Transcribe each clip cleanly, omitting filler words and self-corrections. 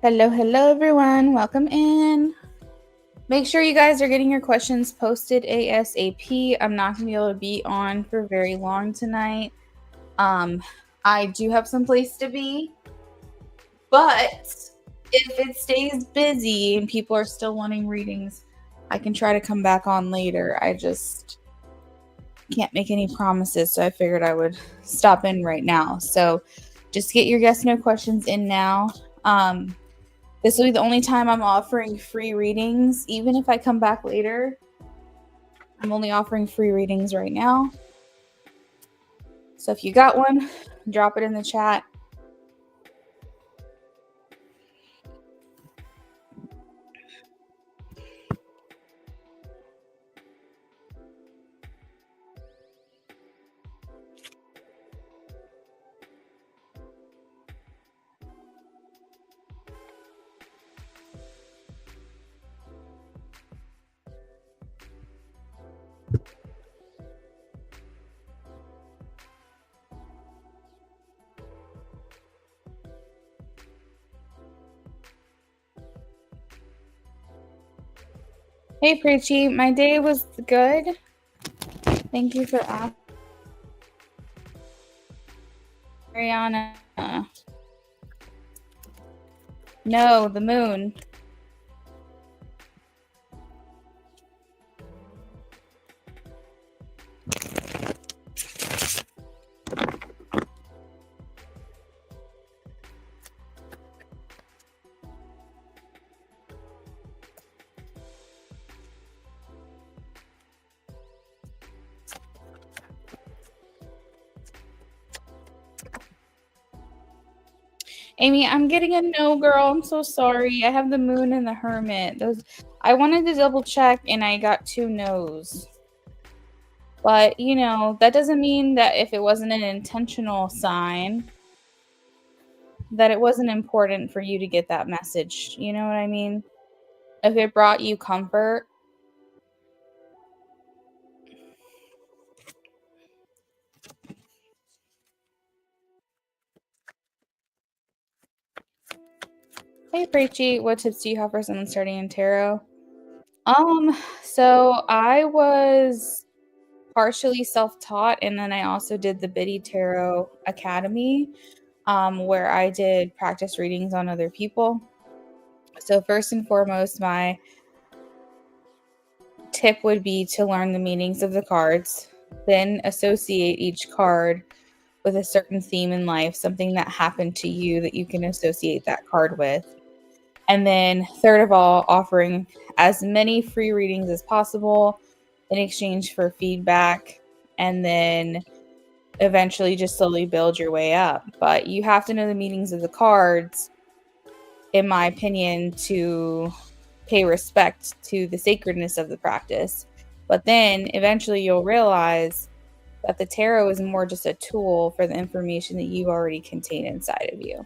Hello, everyone. Welcome in. Make sure you guys are getting your questions posted ASAP. I'm not going to be able to be on for very long tonight. I do have some place to be, but if it stays busy and people are still wanting readings, I can try to come back on later. I just can't make any promises, so I figured I would stop in right now. So just get your yes, no questions in now. This will be the only time I'm offering free readings. Even if I come back later, I'm only offering free readings right now. So if you got one, drop it in the chat. Hey, Preachy, my day was good. Thank you for asking. Ariana. No, the moon. Amy, I'm getting a no, girl. I'm so sorry. I have the moon and the hermit. I wanted to double check and I got 2 no's. But, that doesn't mean that if it wasn't an intentional sign, that it wasn't important for you to get that message. You know what I mean? If it brought you comfort. Hey, Preachy, what tips do you have for someone starting in tarot? So I was partially self-taught, and then I also did the Biddy Tarot Academy, where I did practice readings on other people. So first and foremost, my tip would be to learn the meanings of the cards, then associate each card with a certain theme in life, something that happened to you that you can associate that card with. And then third of all, offering as many free readings as possible in exchange for feedback, and then eventually just slowly build your way up. But you have to know the meanings of the cards, in my opinion, to pay respect to the sacredness of the practice. But then eventually you'll realize that the tarot is more just a tool for the information that you already contain inside of you.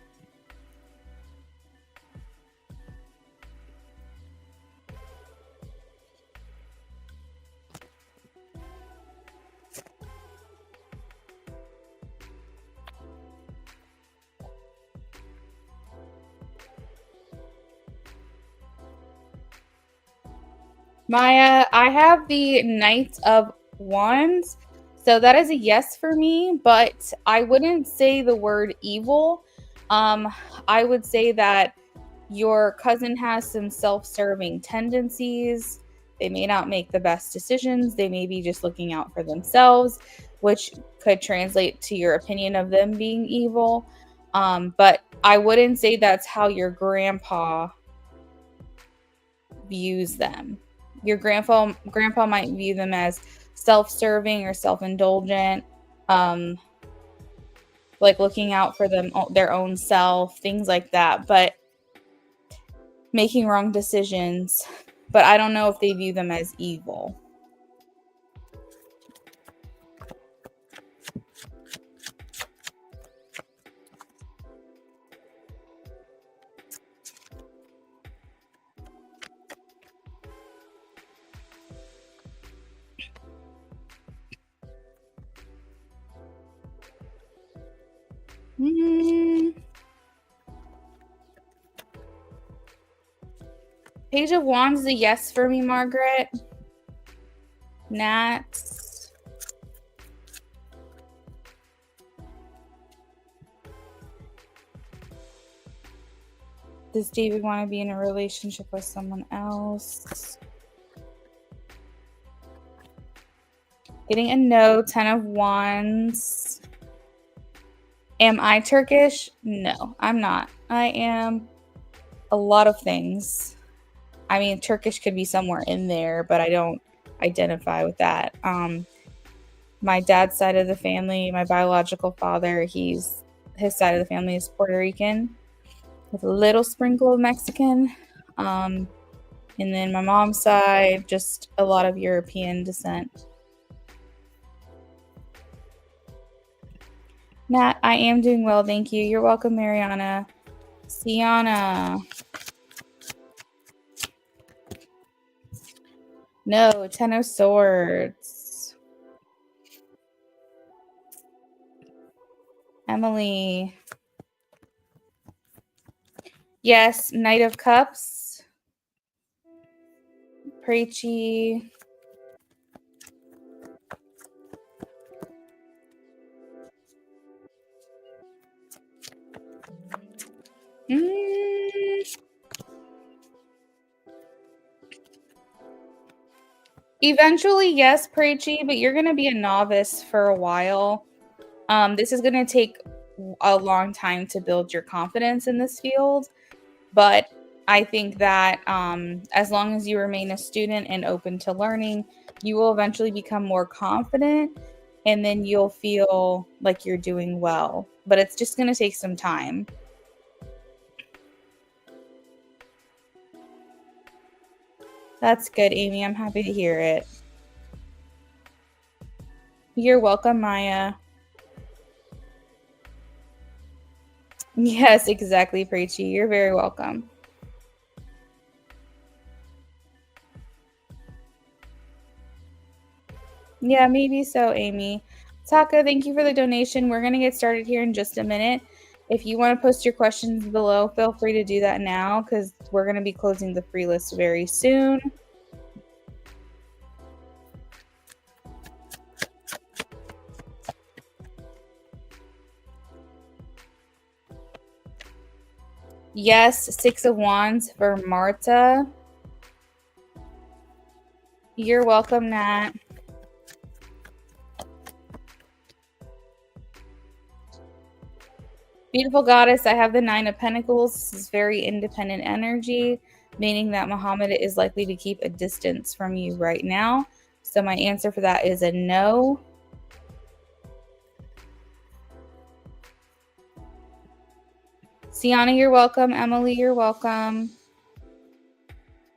Maya, I have the Knight of Wands, so that is a yes for me, but I wouldn't say the word evil. I would say that your cousin has some self-serving tendencies. They may not make the best decisions. They may be just looking out for themselves, which could translate to your opinion of them being evil. But I wouldn't say that's how your grandpa views them. Your grandpa might view them as self-serving or self-indulgent, like looking out for their own self, things like that, but making wrong decisions. But I don't know if they view them as evil. Page of Wands is a yes for me, Margaret. Nat. Does David want to be in a relationship with someone else? Getting a no. 10 of Wands. Am I Turkish? No, I'm not. I am a lot of things. I mean, Turkish could be somewhere in there, but I don't identify with that. My dad's side of the family, my biological father, his side of the family is Puerto Rican with a little sprinkle of Mexican. And then my mom's side, just a lot of European descent. Nat, I am doing well, thank you. You're welcome, Mariana. Sienna. No, 10 of Swords. Emily. Yes, Knight of Cups. Preachy. Eventually, yes, Preachy, but you're going to be a novice for a while. This is going to take a long time to build your confidence in this field, but I think that as long as you remain a student and open to learning, you will eventually become more confident, and then you'll feel like you're doing well. But it's just going to take some time. That's good, Amy. I'm happy to hear it. You're welcome, Maya. Yes, exactly, Preachy. You're very welcome. Yeah, maybe so, Amy. Taka, thank you for the donation. We're going to get started here in just a minute. If you want to post your questions below, feel free to do that now because we're going to be closing the free list very soon. Yes, 6 of Wands for Marta. You're welcome, Nat. Beautiful goddess, I have the 9 of Pentacles. This is very independent energy, meaning that Muhammad is likely to keep a distance from you right now. So my answer for that is a no. Sienna, you're welcome. Emily, you're welcome.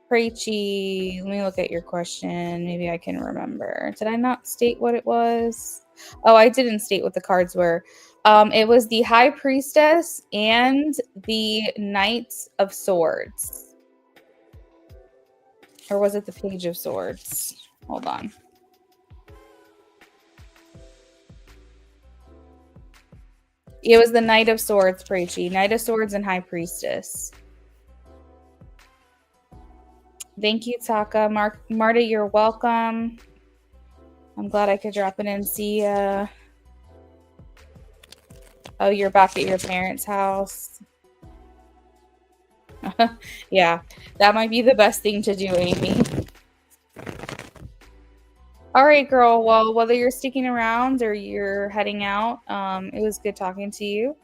Preachy, let me look at your question. Maybe I can remember. Did I not state what it was? Oh, I didn't state what the cards were. It was the High Priestess and the Knight of Swords. Or was it the Page of Swords? Hold on. It was the Knight of Swords, Preachy. Knight of Swords and High Priestess. Thank you, Taka. Marta, you're welcome. I'm glad I could drop in and see ya. Oh, you're back at your parents' house. Yeah, that might be the best thing to do, Amy. All right, girl. Well, whether you're sticking around or you're heading out, it was good talking to you.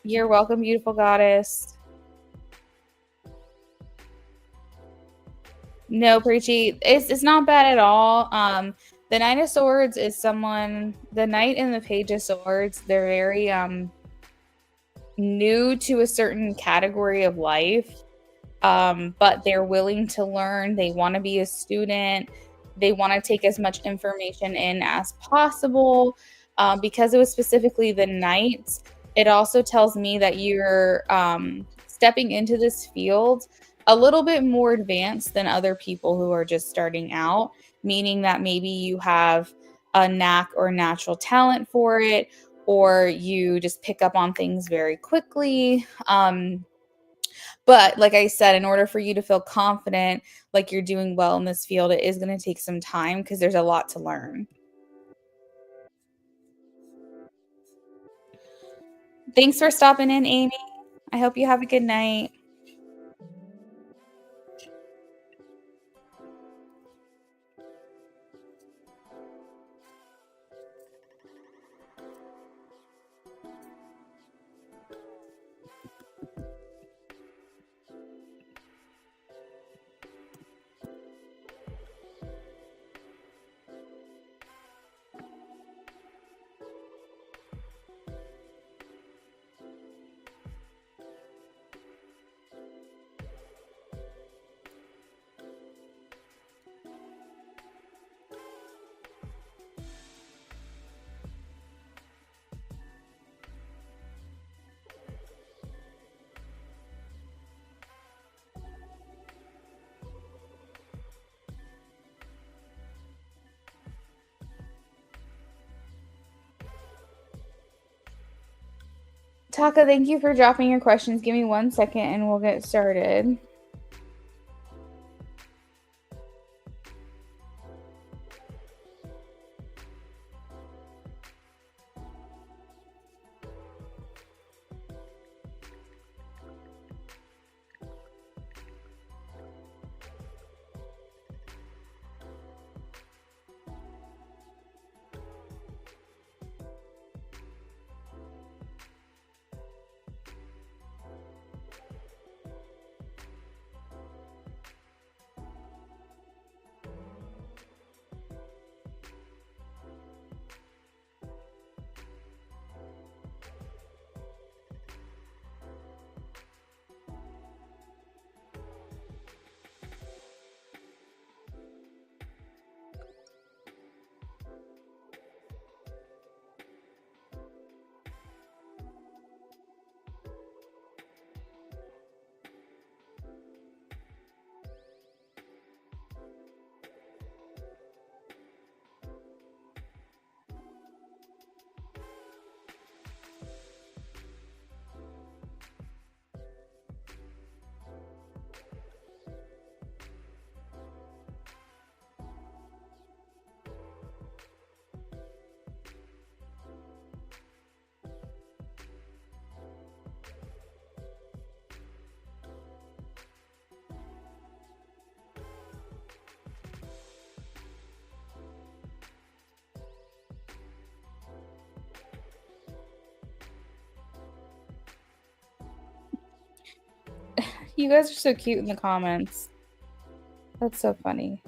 You're welcome, beautiful goddess. No, Preachy, it's not bad at all. The Knight of Swords is someone. The Knight and the Page of Swords, they're very new to a certain category of life, but they're willing to learn. They want to be a student. They want to take as much information in as possible. Because it was specifically the Knight, it also tells me that you're stepping into this field a little bit more advanced than other people who are just starting out, meaning that maybe you have a knack or natural talent for it, or you just pick up on things very quickly. But like I said, in order for you to feel confident, like you're doing well in this field, it is going to take some time because there's a lot to learn. Thanks for stopping in, Amy. I hope you have a good night. Taka, thank you for dropping your questions. Give me 1 second and we'll get started. You guys are so cute in the comments. That's so funny.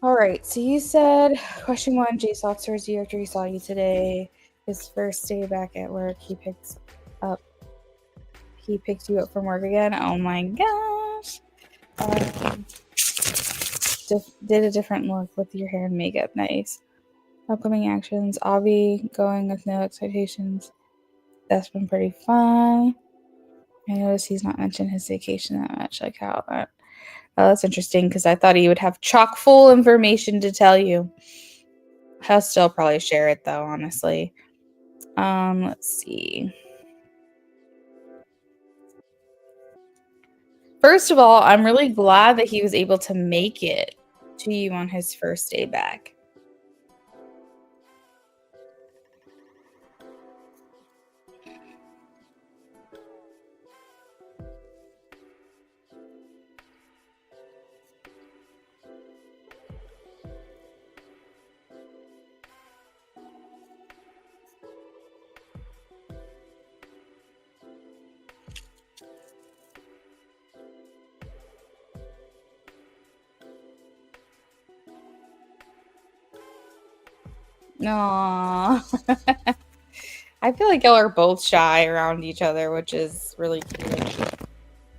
All right, so you said question 1, Jace officer is you after he saw you today. His first day back at work, he picked you up from work again. Oh my gosh. Did a different look with your hair and makeup. Nice. Upcoming actions. Avi going with no expectations. That's been pretty fun. I noticed he's not mentioned his vacation that much. Like how oh, that's interesting because I thought he would have chock full information to tell you. I'll still probably share it though, honestly. Let's see. First of all, I'm really glad that he was able to make it to you on his first day back. Aww. I feel like y'all are both shy around each other, which is really cute.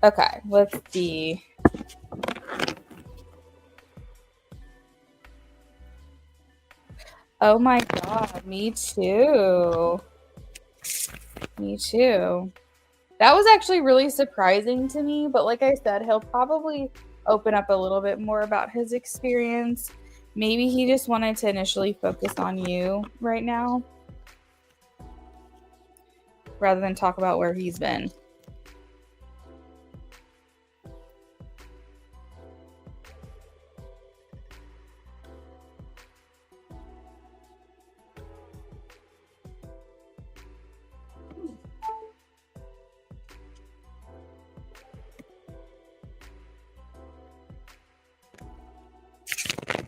Okay, let's see. Oh my god, me too. Me too. That was actually really surprising to me, but like I said, he'll probably open up a little bit more about his experience. Maybe he just wanted to initially focus on you right now rather than talk about where he's been.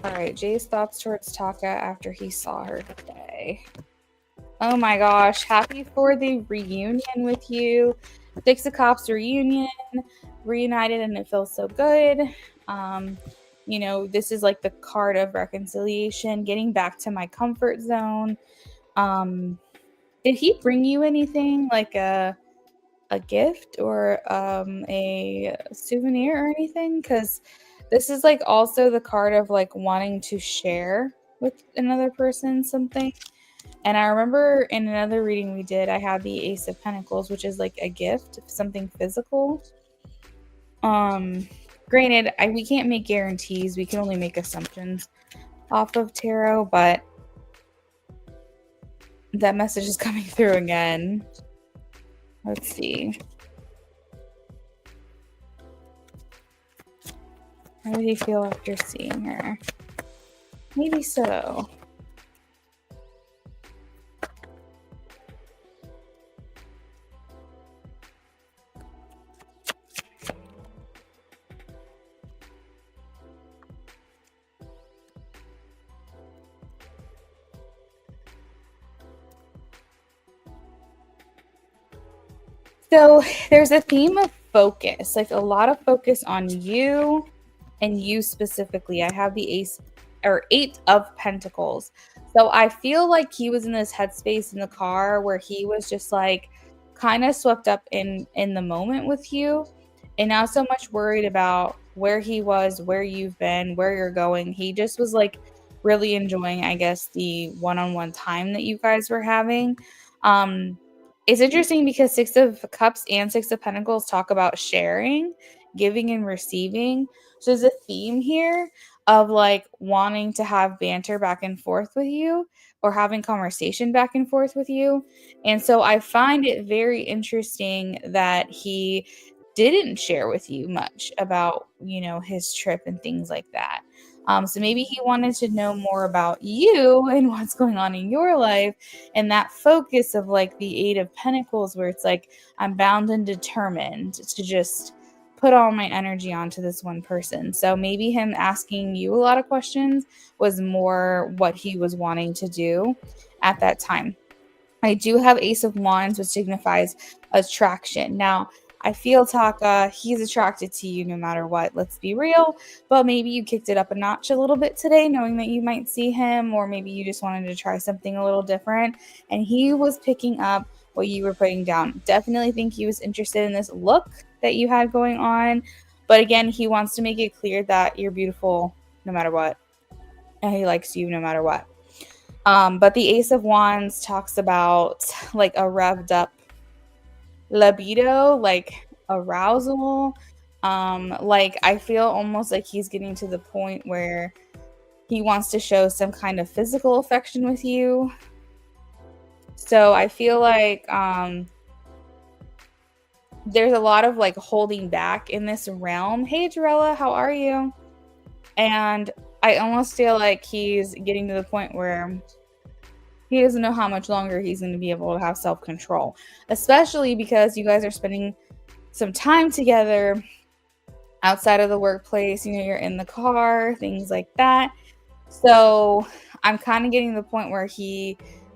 All right, Jay's thoughts towards Taka after he saw her today. Oh my gosh, happy for the reunion with you. Six of Cups reunion, reunited, and it feels so good. This is like the card of reconciliation, getting back to my comfort zone. Did he bring you anything like a gift or a souvenir or anything? Because this is like also the card of like wanting to share with another person something. And I remember in another reading we did, I had the Ace of Pentacles, which is like a gift, something physical. Granted, we can't make guarantees. We can only make assumptions off of tarot, but that message is coming through again. Let's see. How did he feel after seeing her? Maybe so. So there's a theme of focus, like a lot of focus on you and you specifically. I have the Eight of Pentacles. So I feel like he was in this headspace in the car where he was just like kind of swept up in the moment with you and not so much worried about where he was, where you've been, where you're going. He just was like really enjoying, I guess, the one-on-one time that you guys were having. It's interesting because Six of Cups and Six of Pentacles talk about sharing, giving and receiving. So there's a theme here of like wanting to have banter back and forth with you or having conversation back and forth with you. And so I find it very interesting that he didn't share with you much about, his trip and things like that. So maybe he wanted to know more about you and what's going on in your life, and that focus of like the Eight of Pentacles, where it's like I'm bound and determined to just put all my energy onto this one person. So maybe him asking you a lot of questions was more what he was wanting to do at that time. I do have Ace of Wands, which signifies attraction. Now, I feel Taka, he's attracted to you no matter what. Let's be real. But maybe you kicked it up a notch a little bit today, knowing that you might see him, or maybe you just wanted to try something a little different. And he was picking up what you were putting down. Definitely think he was interested in this look that you had going on. But again, he wants to make it clear that you're beautiful no matter what. And he likes you no matter what. But the Ace of Wands talks about like a revved up libido, like arousal. Like I feel almost like he's getting to the point where he wants to show some kind of physical affection with you. So I feel like there's a lot of like holding back in this realm. Hey Jarella, how are you? And I almost feel like he's getting to the point where he doesn't know how much longer he's going to be able to have self-control, especially because you guys are spending some time together outside of the workplace. You're in the car, things like that. So I'm kind of getting to the point where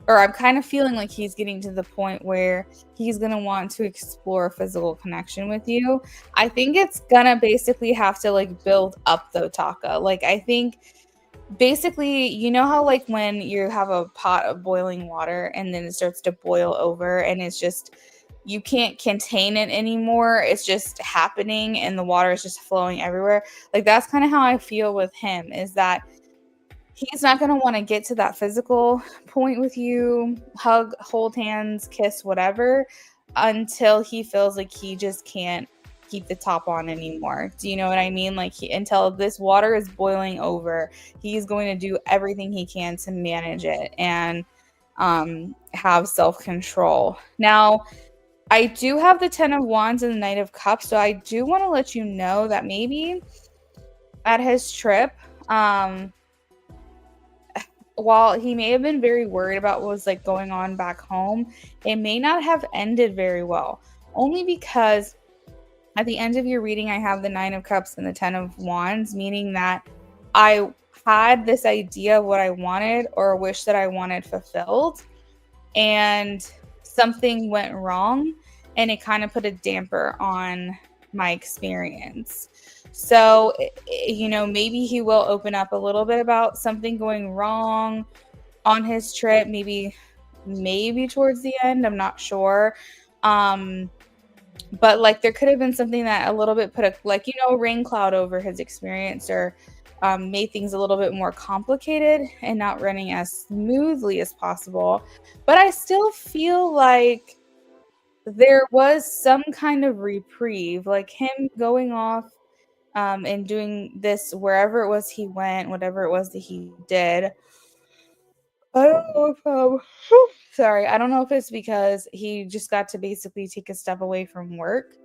I'm kind of feeling like he's getting to the point where he's going to want to explore a physical connection with you. I think it's going to basically have to like build up though, Taka. Like I think basically, how like when you have a pot of boiling water and then it starts to boil over and it's just you can't contain it anymore. It's just happening and the water is just flowing everywhere. Like that's kind of how I feel with him, is that he's not going to want to get to that physical point with you, hug, hold hands, kiss, whatever, until he feels like he just can't keep the top on anymore. Do you know what I mean? Like until this water is boiling over, he's going to do everything he can to manage it and have self-control. Now, I do have the 10 of Wands and the Knight of Cups, so I do want to let you know that maybe at his trip, while he may have been very worried about what was like going on back home, it may not have ended very well. Only because at the end of your reading, I have the 9 of Cups and the 10 of Wands, meaning that I had this idea of what I wanted or a wish that I wanted fulfilled, and something went wrong, and it kind of put a damper on my experience. So, you know, maybe he will open up a little bit about something going wrong on his trip, maybe towards the end, I'm not sure. But like there could have been something that a little bit put a like, you know, rain cloud over his experience, or made things a little bit more complicated and not running as smoothly as possible. But I still feel like there was some kind of reprieve, like him going off and doing this wherever it was he went, whatever it was that he did. I don't know if sorry, I don't know if it's because he just got to basically take a step away from work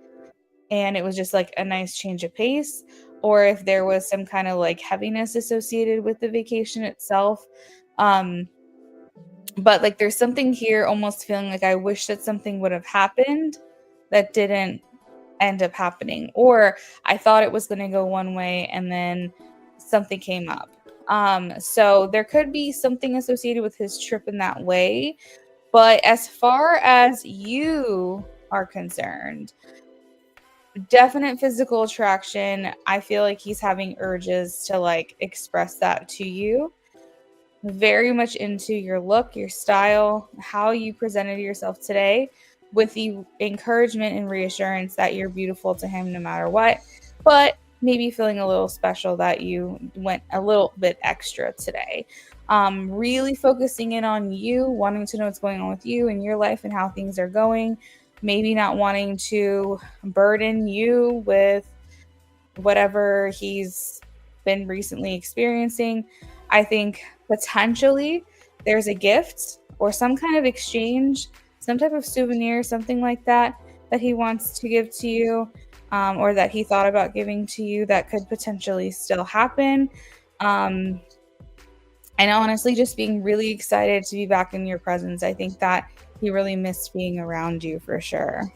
and it was just like a nice change of pace, or if there was some kind of like heaviness associated with the vacation itself. Um, but like there's something here almost feeling like I wish that something would have happened that didn't end up happening, or I thought it was going to go one way and then something came up. So there could be something associated with his trip in that way. But as far as you are concerned, definite physical attraction. I feel like he's having urges to like express that to you. Very much into your look, your style, how you presented yourself today, with the encouragement and reassurance that you're beautiful to him no matter what. But maybe feeling a little special that you went a little bit extra today. Really focusing in on you, wanting to know what's going on with you and your life and how things are going. Maybe not wanting to burden you with whatever he's been recently experiencing. I think potentially there's a gift or some kind of exchange, some type of souvenir, something like that, that he wants to give to you, or that he thought about giving to you that could potentially still happen. And honestly, just being really excited to be back in your presence. I think that he really missed being around you for sure.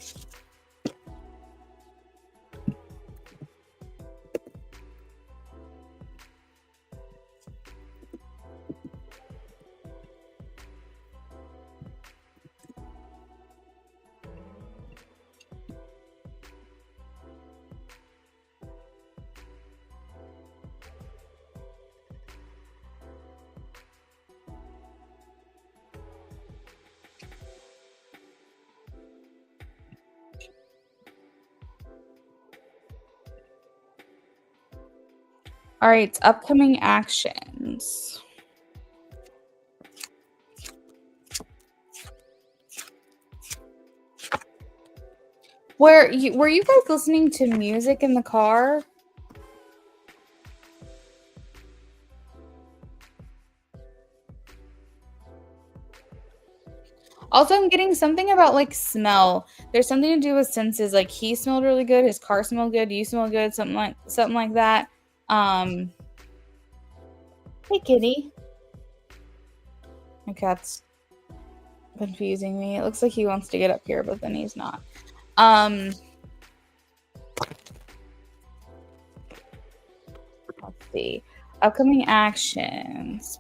All right, upcoming actions. Were you guys listening to music in the car? Also, I'm getting something about like smell. There's something to do with senses. Like he smelled really good, his car smelled good, you smell good, something like that. Hey kitty. My cat's confusing me. It looks like he wants to get up here, but then he's not. Let's see. Upcoming actions.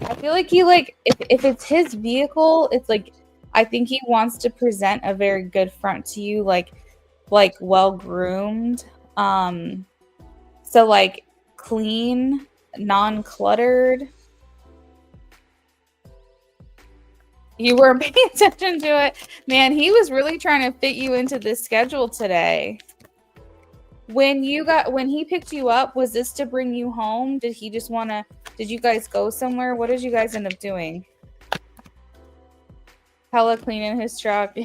I feel like he like if it's his vehicle, it's like I think he wants to present a very good front to you, like well groomed. So like clean, non-cluttered. You weren't paying attention to it. Man, he was really trying to fit you into this schedule today. When he picked you up, was this to bring you home? Did he just want to? Did you guys go somewhere? What did you guys end up doing? Hella cleaning his truck.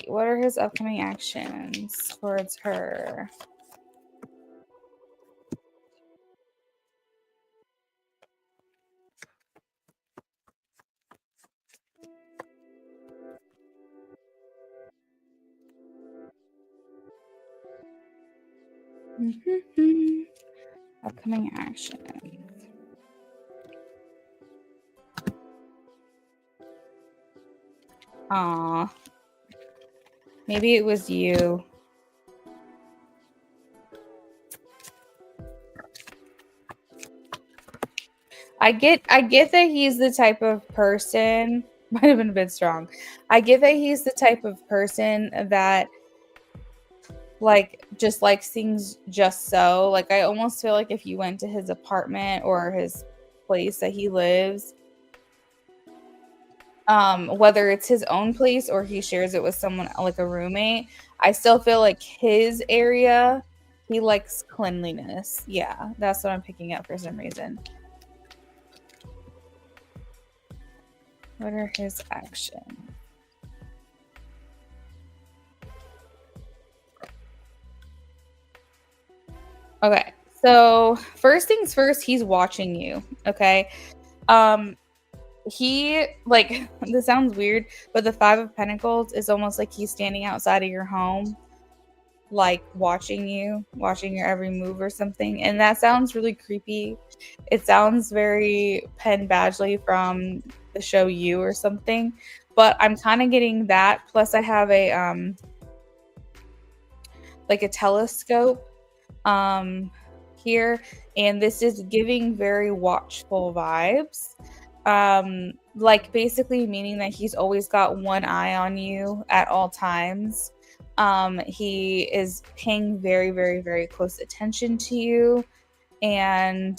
What are his upcoming actions towards her? Upcoming actions. Aw. Maybe it was you. I get that he's the type of person, might have been a bit strong. I get that he's the type of person that like just likes things just so. Like I almost feel like if you went to his apartment or his place that he lives, whether it's his own place or he shares it with someone like a roommate, I still feel like his area, he likes cleanliness. Yeah, that's what I'm picking up for some reason. What are his actions? Okay, so first things first, he's watching you. Okay, he like this sounds weird, but the Five of Pentacles is almost like he's standing outside of your home, like watching your every move or something, and that sounds really creepy. It sounds very Penn Badgley from the show You or something, but I'm kind of getting that. Plus, I have a like a telescope here, and this is giving very watchful vibes. Like basically meaning that he's always got one eye on you at all times. He is paying very, very, very close attention to you, and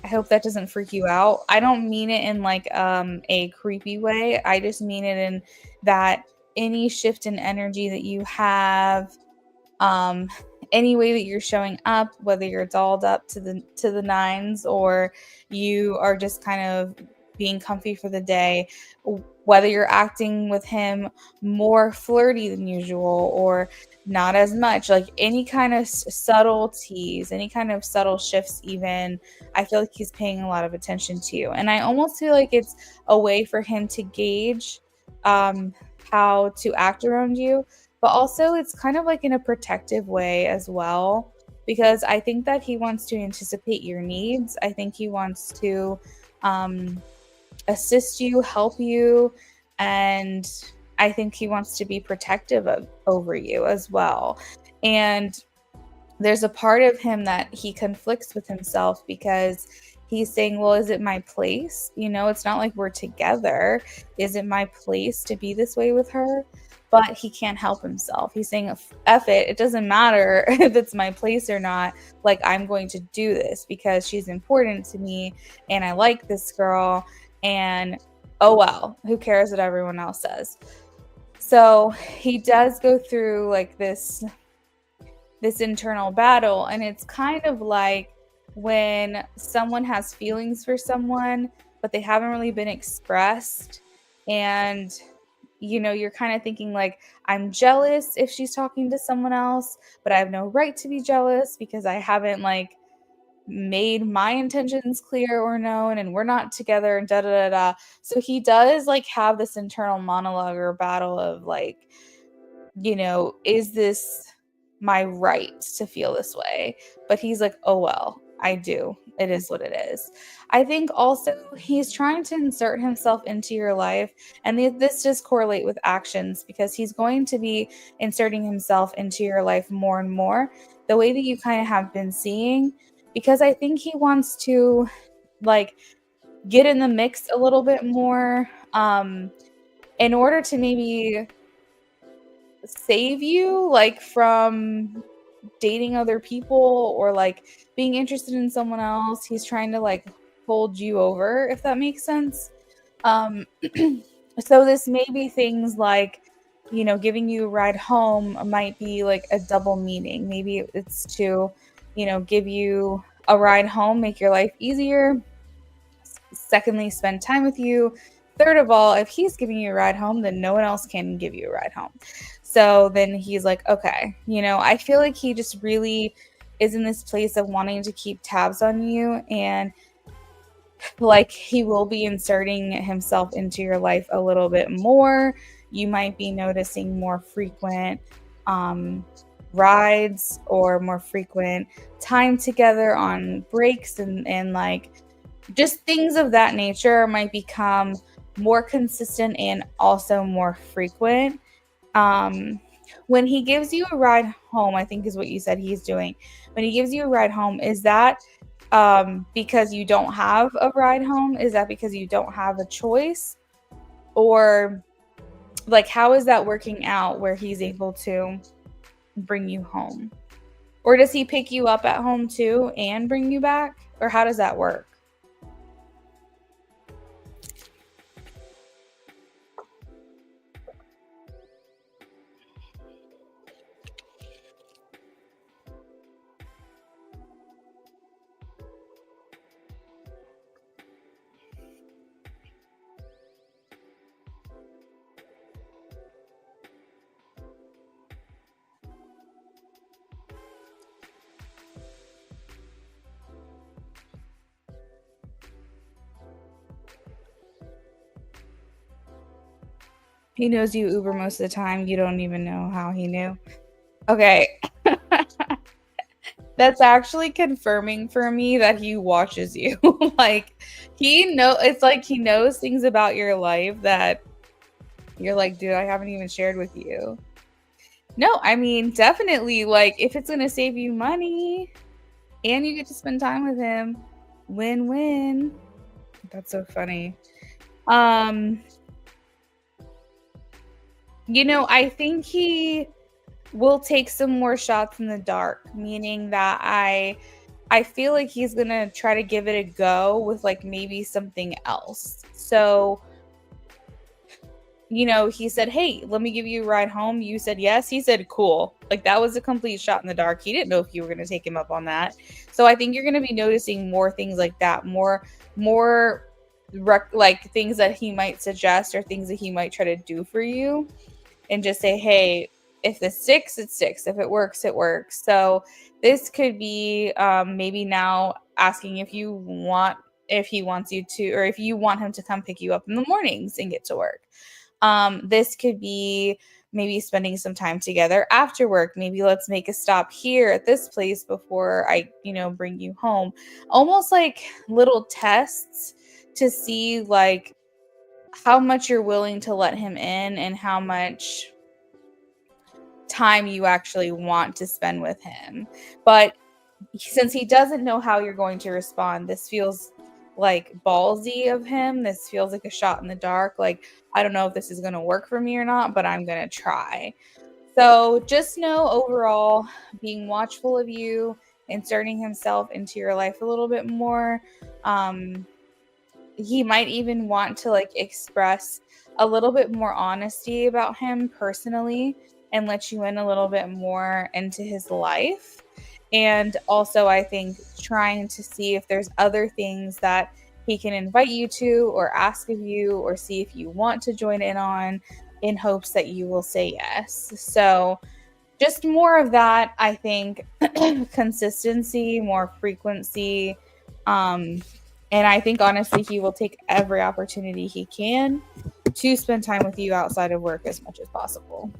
I hope that doesn't freak you out. I don't mean it in like a creepy way. I just mean it in that any shift in energy that you have, um any way that you're showing up, whether you're dolled up to the nines or you are just kind of being comfy for the day, whether you're acting with him more flirty than usual or not as much, like any kind of subtleties, any kind of subtle shifts, even, I feel like he's paying a lot of attention to you, and I almost feel like it's a way for him to gauge how to act around you, but also it's kind of like in a protective way as well, because I think that he wants to anticipate your needs. I think he wants to assist you, help you, and I think he wants to be protective over you as well. And there's a part of him that he conflicts with himself because he's saying, well, is it my place? It's not like we're together. Is it my place to be this way with her? But he can't help himself. He's saying, F it. It doesn't matter if it's my place or not. Like, I'm going to do this because she's important to me and I like this girl. And oh, well, who cares what everyone else says? So he does go through like this internal battle, and it's kind of like when someone has feelings for someone but they haven't really been expressed, and you're kind of thinking like, I'm jealous if she's talking to someone else, but I have no right to be jealous because I haven't like made my intentions clear or known, and we're not together, and da da da da. So he does like have this internal monologue or battle of like, is this my right to feel this way? But he's like, oh, well, I do. It is what it is. I think also he's trying to insert himself into your life. And this does correlate with actions because he's going to be inserting himself into your life more and more, the way that you kind of have been seeing, because I think he wants to like get in the mix a little bit more, in order to maybe save you like from dating other people or like being interested in someone else. He's trying to like hold you over, if that makes sense. Um, so this may be things like, giving you a ride home might be like a double meaning. Maybe it's to, give you a ride home, make your life easier. Secondly, spend time with you. Third of all, if he's giving you a ride home, then no one else can give you a ride home. So then he's like, okay, I feel like he just really is in this place of wanting to keep tabs on you, and like he will be inserting himself into your life a little bit more. You might be noticing more frequent um, rides or more frequent time together on breaks, and like just things of that nature might become more consistent and also more frequent. Um, when he gives you a ride home, I think is what you said he's doing. When he gives you a ride home, is that because you don't have a ride home? Is that because you don't have a choice? Or like how is that working out where he's able to bring you home? Or does he pick you up at home too and bring you back? Or how does that work? He knows you Uber most of the time. You don't even know how he knew. Okay. That's actually confirming for me that he watches you. Like it's like he knows things about your life that you're like, dude, I haven't even shared with you. No, I mean, definitely like if it's gonna save you money and you get to spend time with him, win-win. That's so funny. Um, I think he will take some more shots in the dark, meaning that I feel like he's gonna try to give it a go with like maybe something else. So, he said, "Hey, let me give you a ride home." You said yes. He said, "Cool." Like that was a complete shot in the dark. He didn't know if you were gonna take him up on that. So I think you're gonna be noticing more things like that, more like things that he might suggest or things that he might try to do for you, and just say, hey, if this sticks, it sticks. If it works, it works. So this could be maybe now asking if he wants you to, or if you want him to come pick you up in the mornings and get to work. This could be maybe spending some time together after work. Maybe let's make a stop here at this place before I, bring you home. Almost like little tests to see like how much you're willing to let him in and how much time you actually want to spend with him. But since he doesn't know how you're going to respond, this feels like ballsy of him. This feels like a shot in the dark. Like, I don't know if this is going to work for me or not, but I'm going to try. So just know overall, being watchful of you, inserting himself into your life a little bit more. Um, he might even want to like express a little bit more honesty about him personally and let you in a little bit more into his life. And also, I think trying to see if there's other things that he can invite you to or ask of you or see if you want to join in on in hopes that you will say yes. So, just more of that, I think, consistency, more frequency. Um, and I think honestly, he will take every opportunity he can to spend time with you outside of work as much as possible.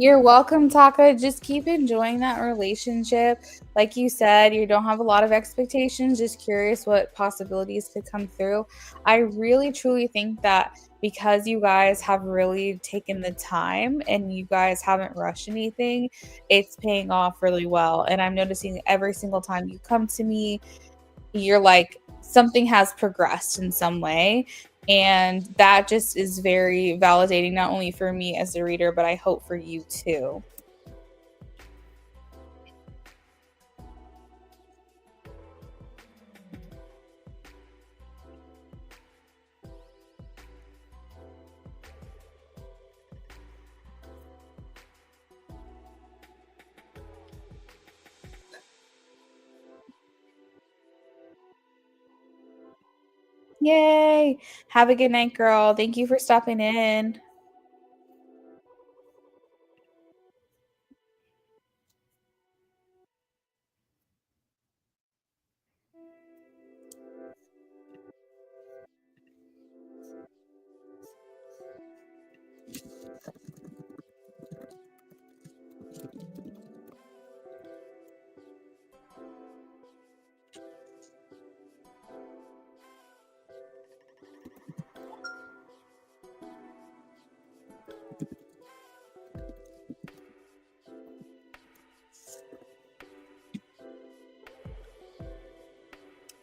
You're welcome, Taka. Just keep enjoying that relationship. Like you said, you don't have a lot of expectations, just curious what possibilities could come through. I really truly think that because you guys have really taken the time and you guys haven't rushed anything, it's paying off really well. And I'm noticing every single time you come to me, you're like, something has progressed in some way. And that just is very validating, not only for me as a reader, but I hope for you too. Yay. Have a good night, girl. Thank you for stopping in.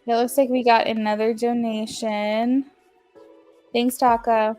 It looks like we got another donation. Thanks, Taka.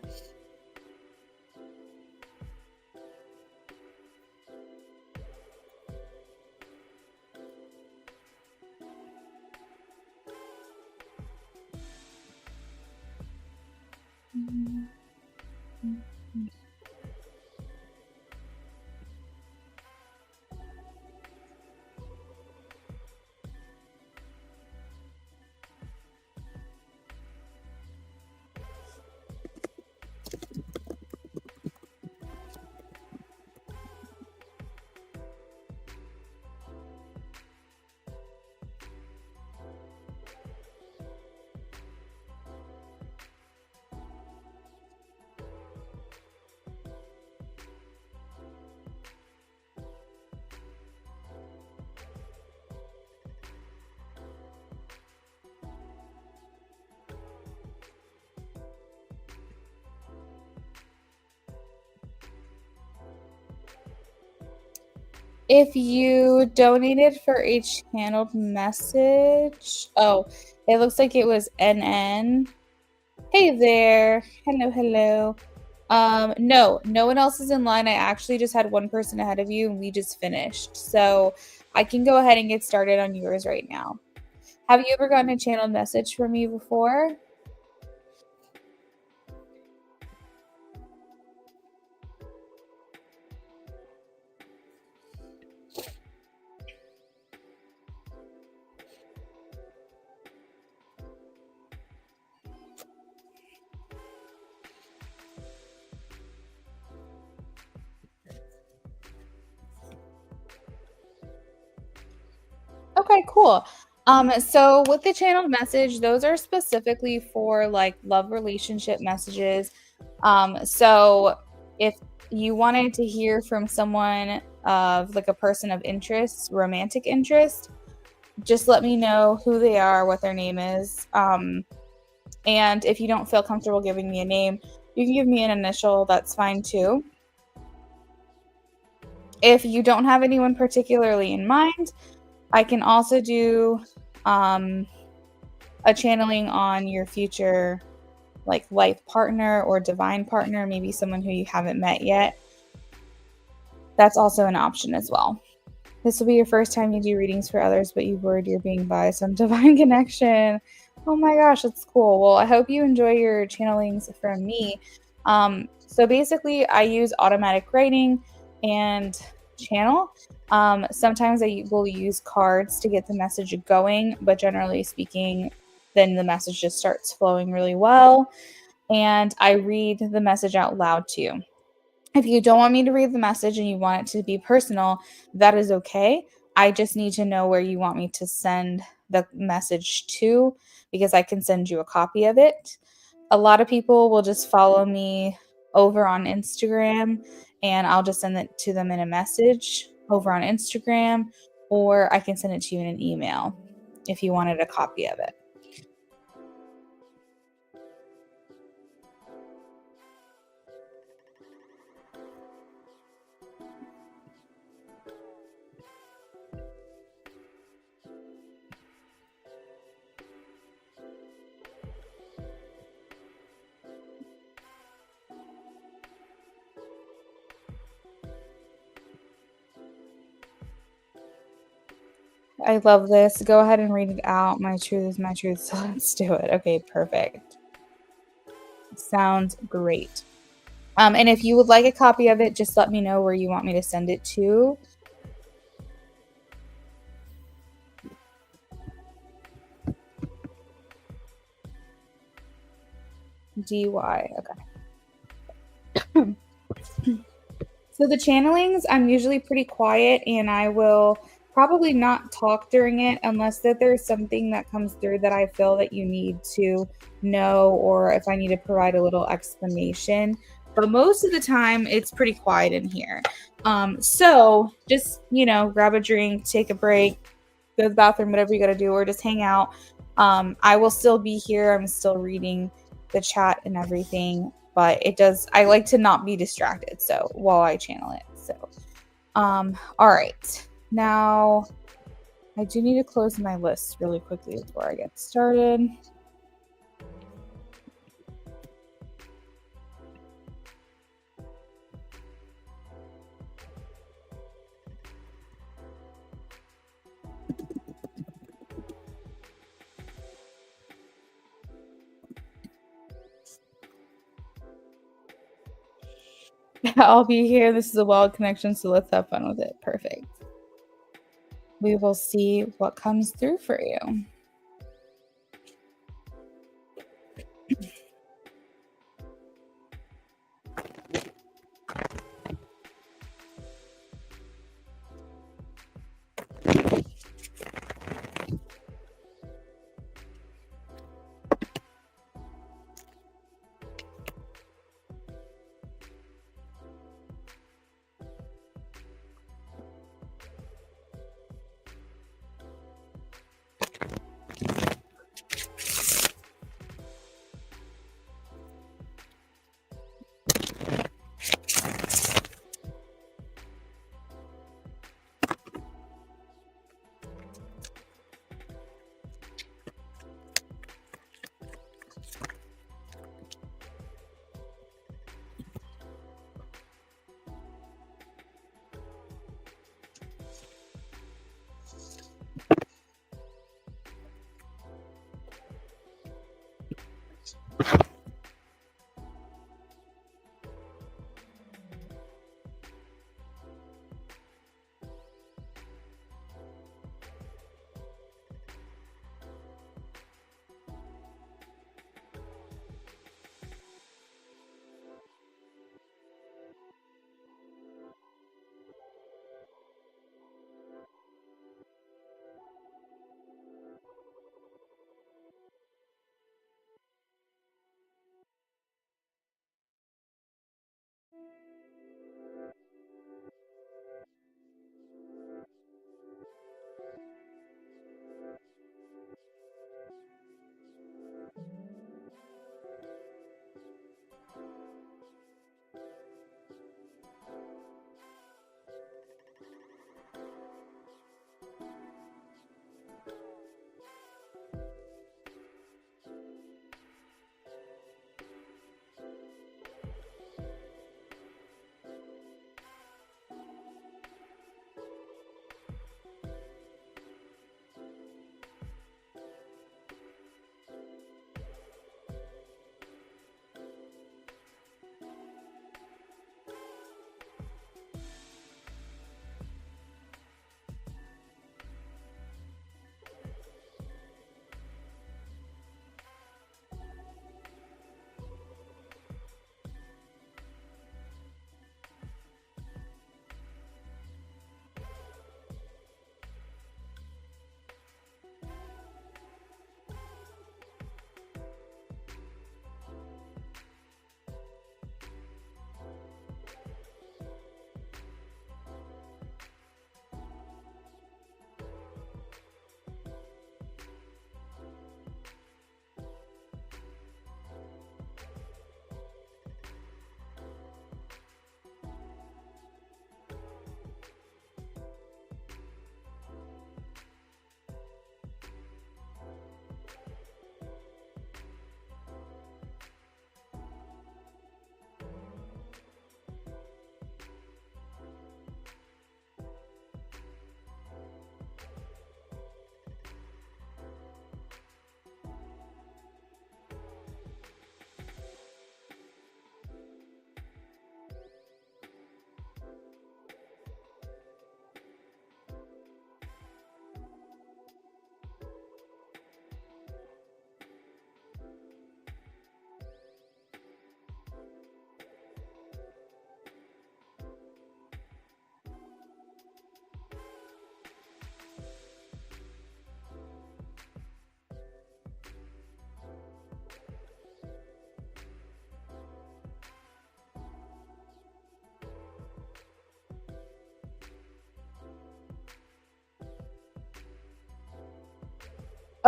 If you donated for a channeled message, oh, it looks like it was NN. Hey there. Hello, hello. No one else is in line. I actually just had one person ahead of you and we just finished. So I can go ahead and get started on yours right now. Have you ever gotten a channeled message from me before? Okay, cool. So with the channeled message, those are specifically for like love relationship messages. So if you wanted to hear from someone of like a person of interest, romantic interest, just let me know who they are, what their name is. And if you don't feel comfortable giving me a name, you can give me an initial, that's fine too. If you don't have anyone particularly in mind, I can also do a channeling on your future like life partner or divine partner, maybe someone who you haven't met yet. That's also an option as well. This will be your first time you do readings for others, but you worried you're being by some divine connection. Oh my gosh, that's cool. Well, I hope you enjoy your channelings from me. So basically, I use automatic writing and channel. Sometimes I will use cards to get the message going, but generally speaking, then the message just starts flowing really well. And I read the message out loud to you. If you don't want me to read the message and you want it to be personal, that is okay. I just need to know where you want me to send the message to because I can send you a copy of it. A lot of people will just follow me over on Instagram and I'll just send it to them in a message over on Instagram, or I can send it to you in an email if you wanted a copy of it. I love this. Go ahead and read it out. My truth is my truth, so let's do it. Okay, perfect. Sounds great. And if you would like a copy of it, just let me know where you want me to send it to. DY. Okay. So the channelings, I'm usually pretty quiet and I will probably not talk during it unless that there's something that comes through that I feel that you need to know or if I need to provide a little explanation. But most of the time it's pretty quiet in here. So just, grab a drink, take a break, go to the bathroom, whatever you got to do, or just hang out. I will still be here. I'm still reading the chat and everything, but I like to not be distracted. So while I channel it. So, all right. Now I do need to close my list really quickly before I get started. I'll be here. This is a wild connection, so let's have fun with it. Perfect. We will see what comes through for you.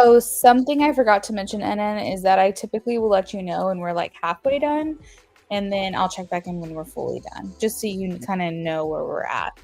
Oh, something I forgot to mention, NN, is that I typically will let you know when we're like halfway done, and then I'll check back in when we're fully done, just so you kind of know where we're at.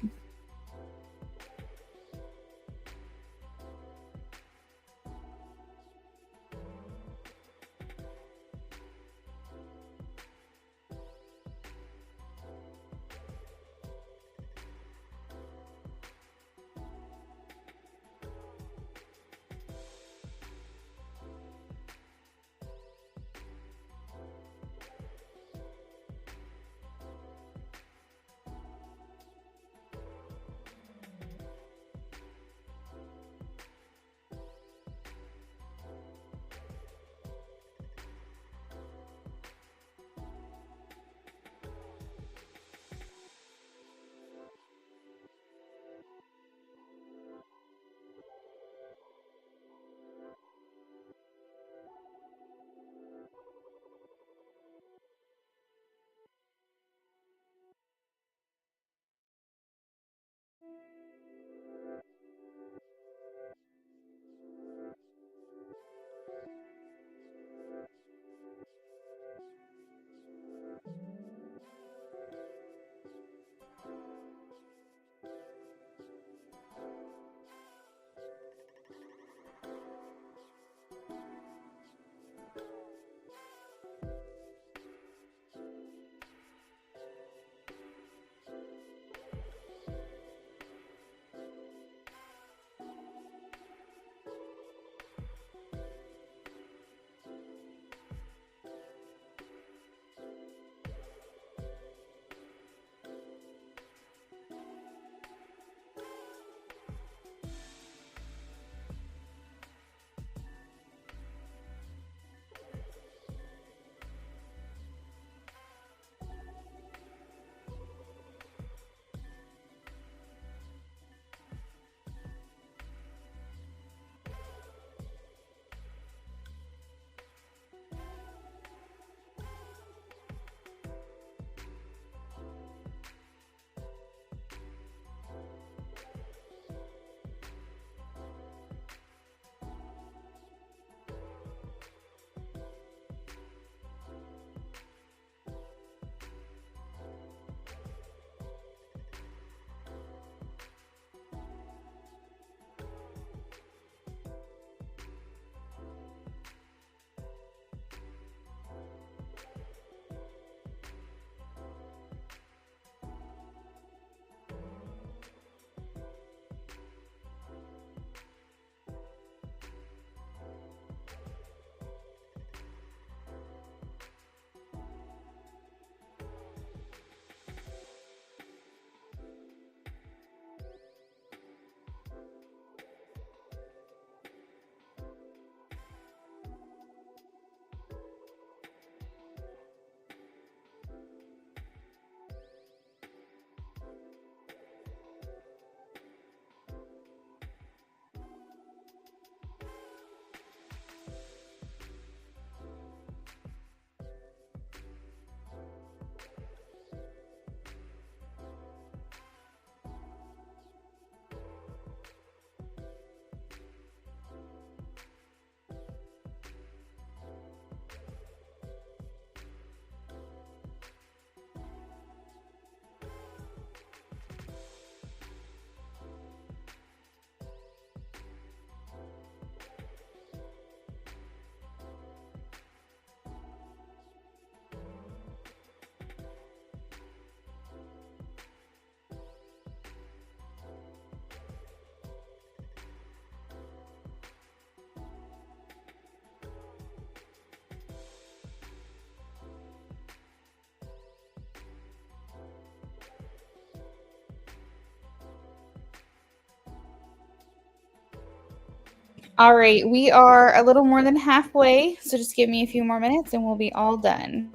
All right, we are a little more than halfway, so just give me a few more minutes and we'll be all done.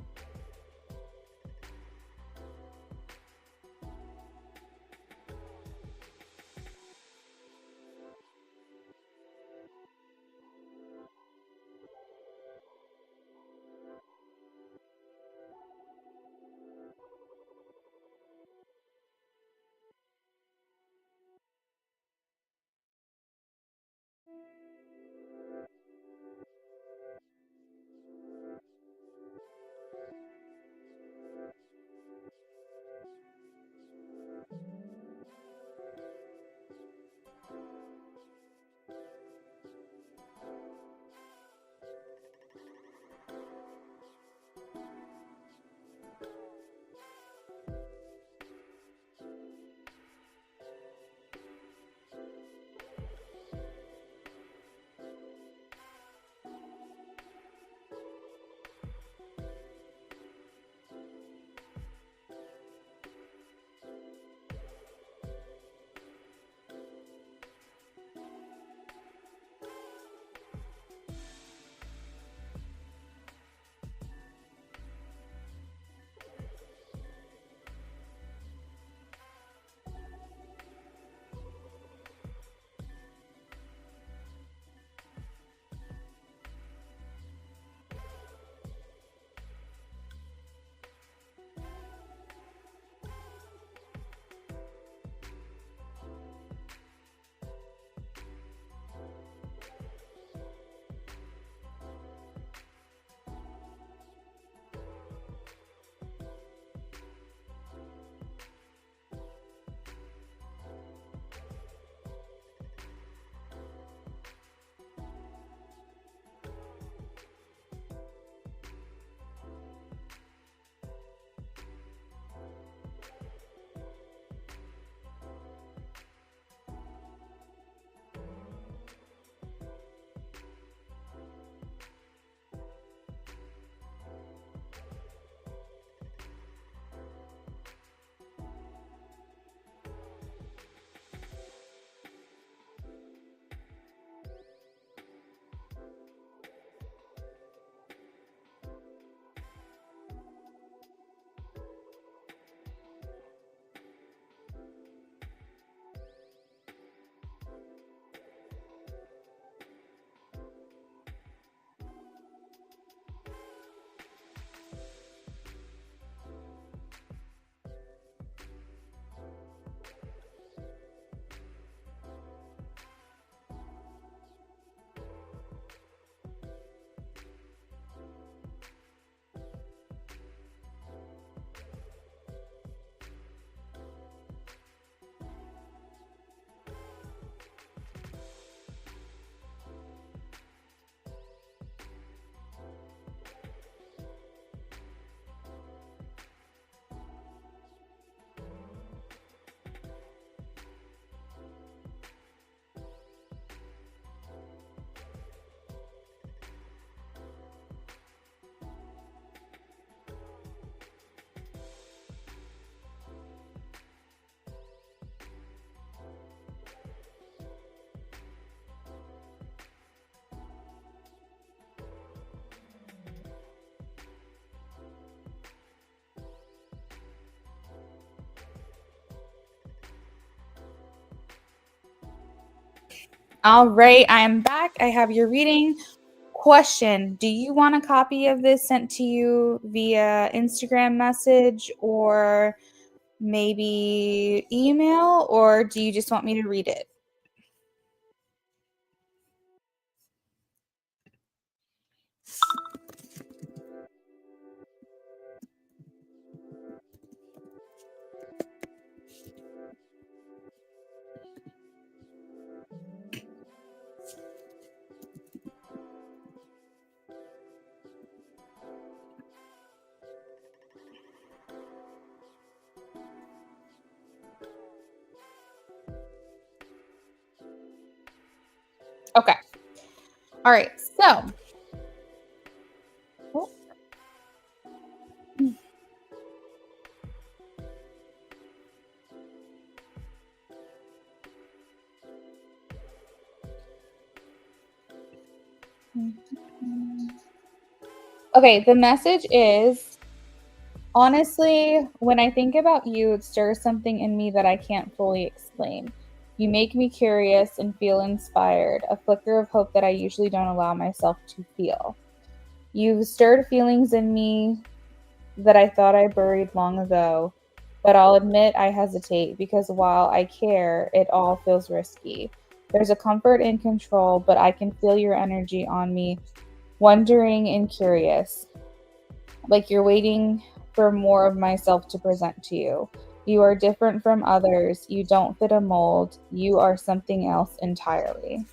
All right, I am back. I have your reading. Question: do you want a copy of this sent to you via Instagram message or maybe email, or do you just want me to read it? Okay. All right. So, okay, the message is honestly, when I think about you, it stirs something in me that I can't fully explain. You make me curious and feel inspired, a flicker of hope that I usually don't allow myself to feel. You've stirred feelings in me that I thought I buried long ago, but I'll admit I hesitate because while I care, it all feels risky. There's a comfort in control, but I can feel your energy on me, wondering and curious, like you're waiting for more of myself to present to you. You are different from others. You don't fit a mold. You are something else entirely.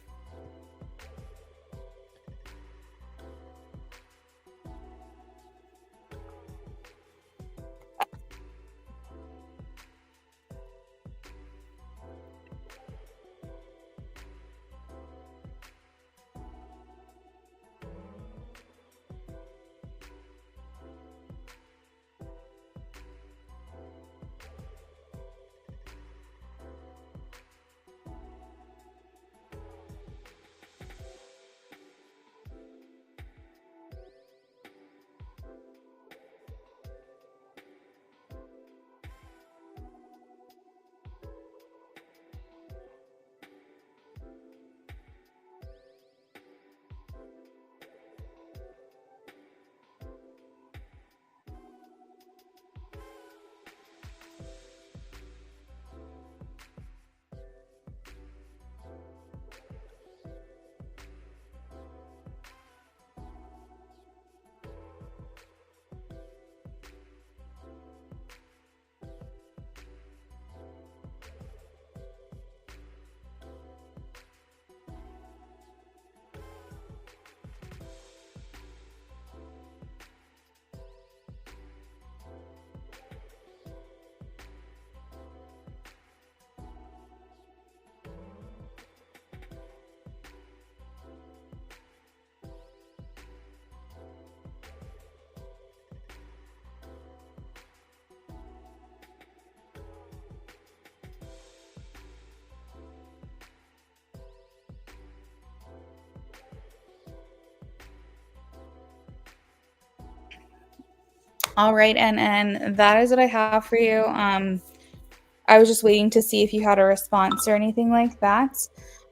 All right, and that is what I have for you. I was just waiting to see if you had a response or anything like that.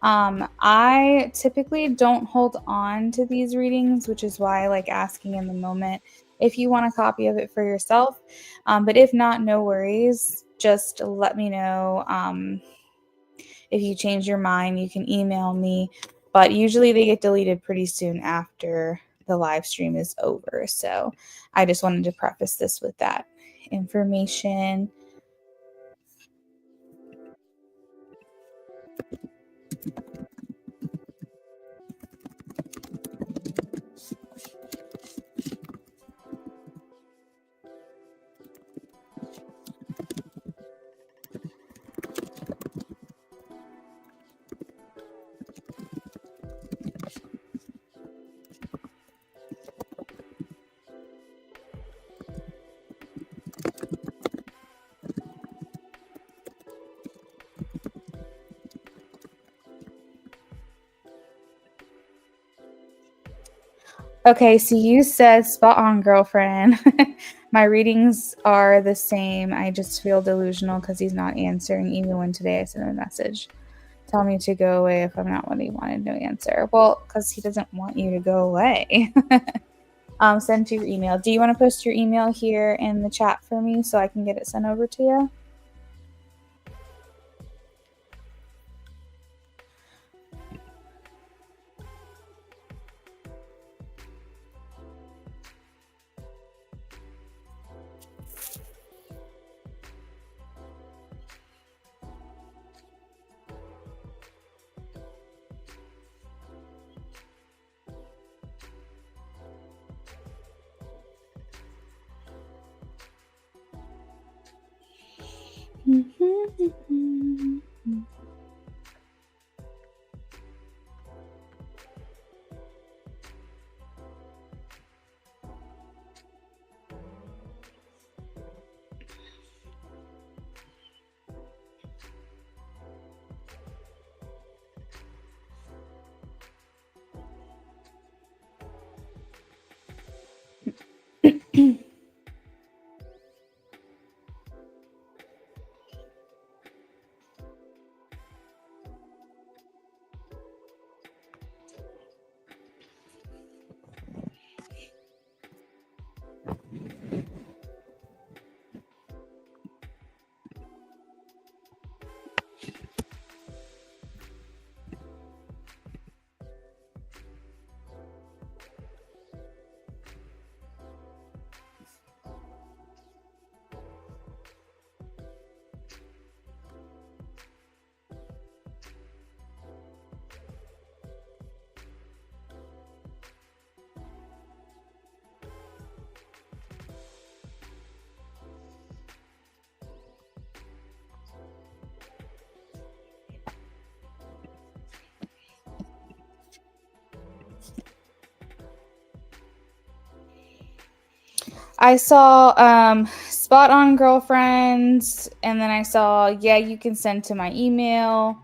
I typically don't hold on to these readings, which is why I like asking in the moment if you want a copy of it for yourself. But if not, no worries. Just let me know. If you change your mind, you can email me. But usually they get deleted pretty soon after the live stream is over. So I just wanted to preface this with that information. Okay, so you said spot on, girlfriend. My readings are the same. I just feel delusional because he's not answering, even when today I sent him a message. Tell me to go away if I'm not what he wanted to answer. Well, because he doesn't want you to go away. Send to your email. Do you want to post your email here in the chat for me so I can get it sent over to you? I saw spot on girlfriends, and then I saw, yeah, you can send to my email.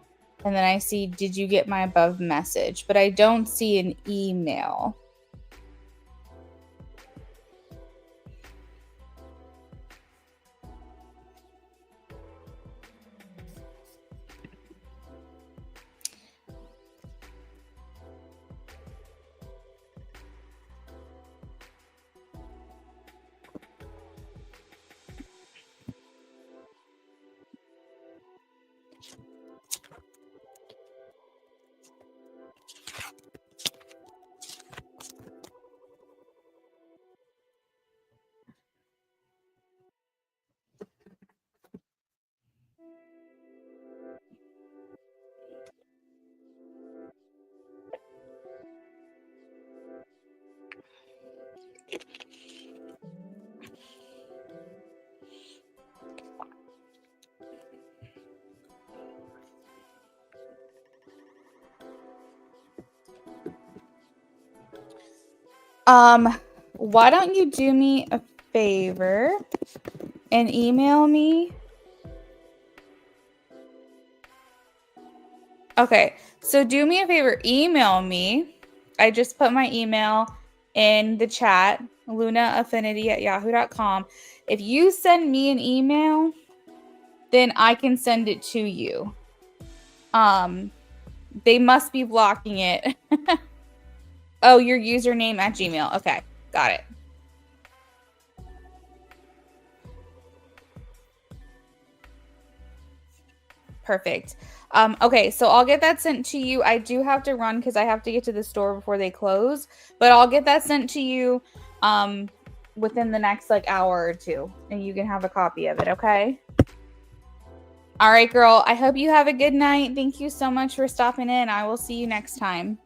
And then I see, did you get my above message? But I don't see an email. Why don't you do me a favor and email me? Okay, so do me a favor, email me. I just put my email in the chat, lunaaffinity@yahoo.com. If you send me an email, then I can send it to you. They must be blocking it. Oh, your username at Gmail. Okay, got it. Perfect. Okay, so I'll get that sent to you. I do have to run because I have to get to the store before they close, but I'll get that sent to you within the next like hour or two, and you can have a copy of it, okay? All right, girl. I hope you have a good night. Thank you so much for stopping in. I will see you next time.